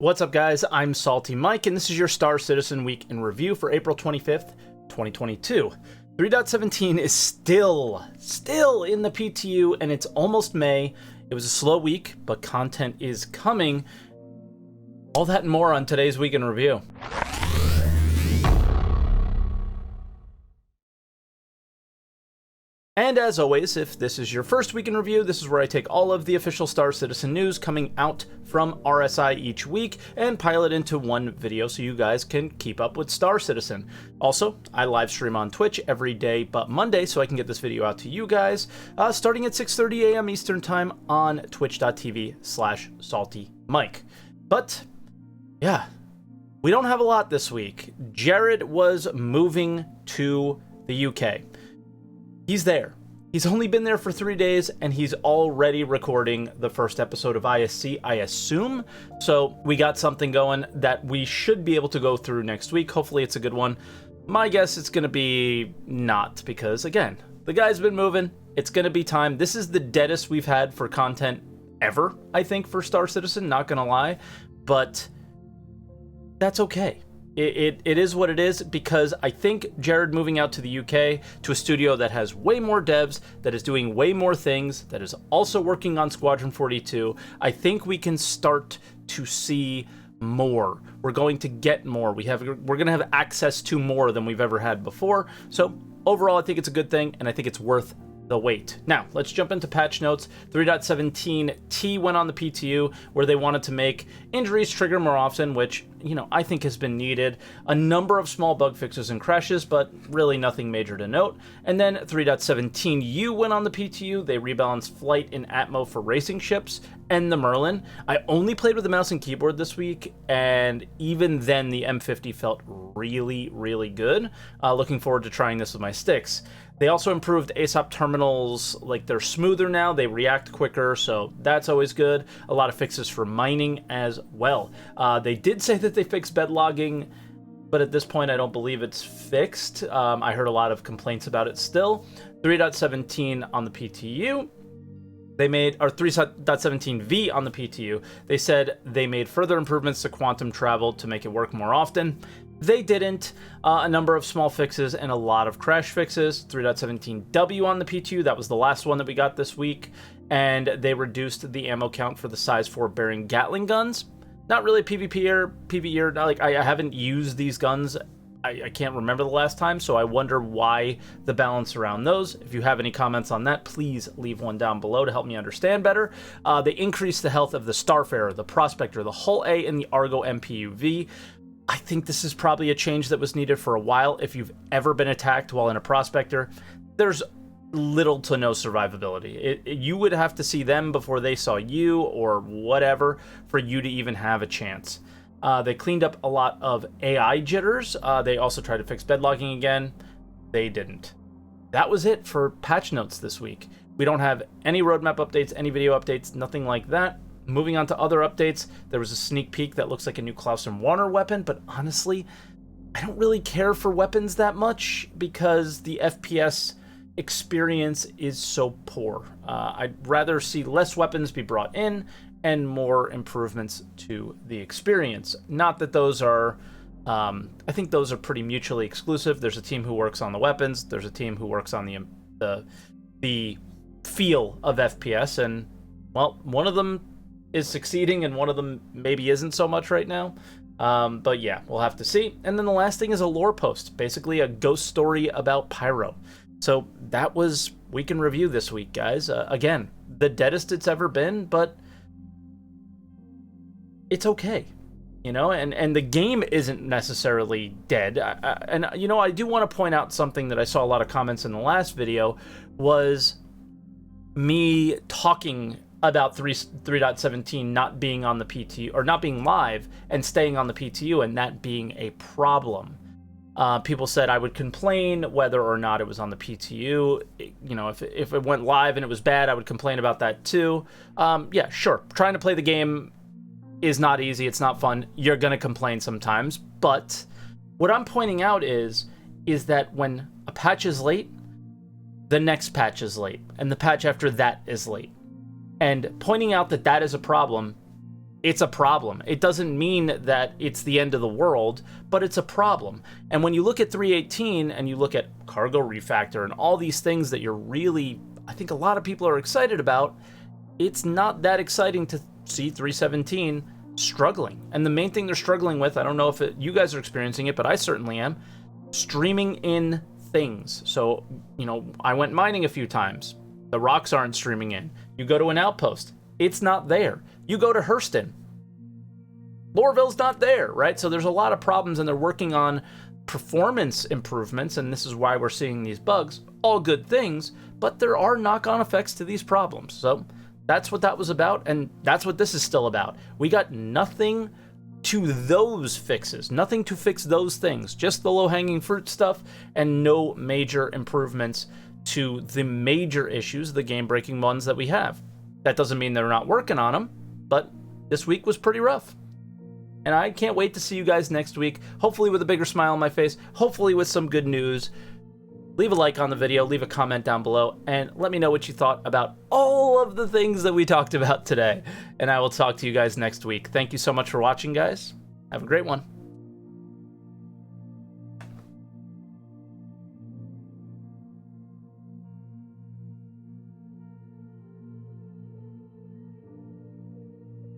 What's up, guys? I'm SaltEMike, and this is your Star Citizen Week in Review for April 25th, 2022. 3.17 is still in the PTU, and it's almost May. It was a slow week, but content is coming. All that and more on today's Week in Review. And as always, if this is your first Week in Review, this is where I take all of the official Star Citizen news coming out from RSI each week and pile it into one video so you guys can keep up with Star Citizen. Also, I live stream on Twitch every day but Monday, so I can get this video out to you guys, starting at 6:30 a.m. Eastern Time on twitch.tv/SaltEMike. But, yeah, we don't have a lot this week. Jared was moving to the UK. He's there. He's only been there for 3 days, and he's already recording the first episode of ISC, I assume. So we got something going that we should be able to go through next week. Hopefully it's a good one. My guess it's going to be not, because, again, the guy's been moving. It's going to be time. This is the deadest we've had for content ever, I think, for Star Citizen, not going to lie. But that's okay. It is what it is, because I think Jared moving out to the UK to a studio that has way more devs, that is doing way more things, that is also working on Squadron 42, I think we can start to see more. We're going to get more. We're going to have access to more than we've ever had before. So overall, I think it's a good thing, and I think it's worth the wait. Now, let's jump into patch notes. 3.17T went on the PTU, where they wanted to make injuries trigger more often, which, you know, I think has been needed. A number of small bug fixes and crashes, but really nothing major to note. And then 3.17U went on the PTU. They rebalanced flight in Atmo for racing ships and the Merlin. I only played with the mouse and keyboard this week, and even then the M50 felt really, really good. Looking forward to trying this with my sticks. They also improved ASOP terminals, like they're smoother now, they react quicker, so that's always good. A lot of fixes for mining as well. They did say that they fixed bed logging, but at this point I don't believe it's fixed. I heard a lot of complaints about it still. 3.17 on the PTU. They made, or 3.17V on the PTU, they said they made further improvements to quantum travel to make it work more often. They didn't. A number of small fixes and a lot of crash fixes. 3.17W on the PTU, that was the last one that we got this week. And they reduced the ammo count for the size 4 bearing Gatling guns. Not really PvP or PvE, like I haven't used these guns. I can't remember the last time, so I wonder why the balance around those. If you have any comments on that, please leave one down below to help me understand better. They increased the health of the Starfarer, the Prospector, the Hull A, and the Argo MPUV. I think this is probably a change that was needed for a while. If you've ever been attacked while in a Prospector, there's little to no survivability. You would have to see them before they saw you or whatever for you to even have a chance. They cleaned up a lot of AI jitters. They also tried to fix bed logging again. They didn't. That was it for patch notes this week. We don't have any roadmap updates, any video updates, nothing like that. Moving on to other updates, there was a sneak peek that looks like a new Klaus and Warner weapon, but honestly, I don't really care for weapons that much because the FPS experience is so poor. I'd rather see less weapons be brought in and more improvements to the experience. Not that those are, I think those are pretty mutually exclusive. There's a team who works on the weapons, there's a team who works on the feel of FPS, and, well, one of them is succeeding and one of them maybe isn't so much right now. But yeah, we'll have to see. And then the last thing is a lore post, basically a ghost story about Pyro. So that was Week in Review this week, guys. Again, the deadest it's ever been, but it's okay, you know, and the game isn't necessarily dead. And, you know, I do want to point out something that I saw a lot of comments in the last video was me talking about 3.17 not being on the PTU, or not being live and staying on the PTU, and that being a problem. People said I would complain whether or not it was on the PTU. You know, if it went live and it was bad, I would complain about that too. Yeah, sure. Trying to play the game is not easy. It's not fun. You're going to complain sometimes. But what I'm pointing out is that when a patch is late, the next patch is late, and the patch after that is late. And pointing out that that is a problem It's a problem. It doesn't mean that it's the end of the world, but it's a problem. And when you look at 318 and you look at cargo refactor and all these things that you're really, I think a lot of people are excited about, it's not that exciting to see 317 struggling. And the main thing they're struggling with, I don't know if you guys are experiencing it, but I certainly am, streaming in things. So, you know, I went mining a few times. The rocks aren't streaming in. You go to an outpost, it's not there. You go to Hurston, Lorville's not there, right? So there's a lot of problems, and they're working on performance improvements, and this is why we're seeing these bugs. All good things, but there are knock-on effects to these problems. So that's what that was about, and that's what this is still about. We got nothing to those fixes, nothing to fix those things, just the low-hanging fruit stuff, and no major improvements to the major issues, the game-breaking ones that we have. That doesn't mean they're not working on them, but this week was pretty rough. And I can't wait to see you guys next week, hopefully with a bigger smile on my face, hopefully with some good news. Leave a like on the video, leave a comment down below, and let me know what you thought about all of the things that we talked about today. And I will talk to you guys next week. Thank you so much for watching, guys. Have a great one.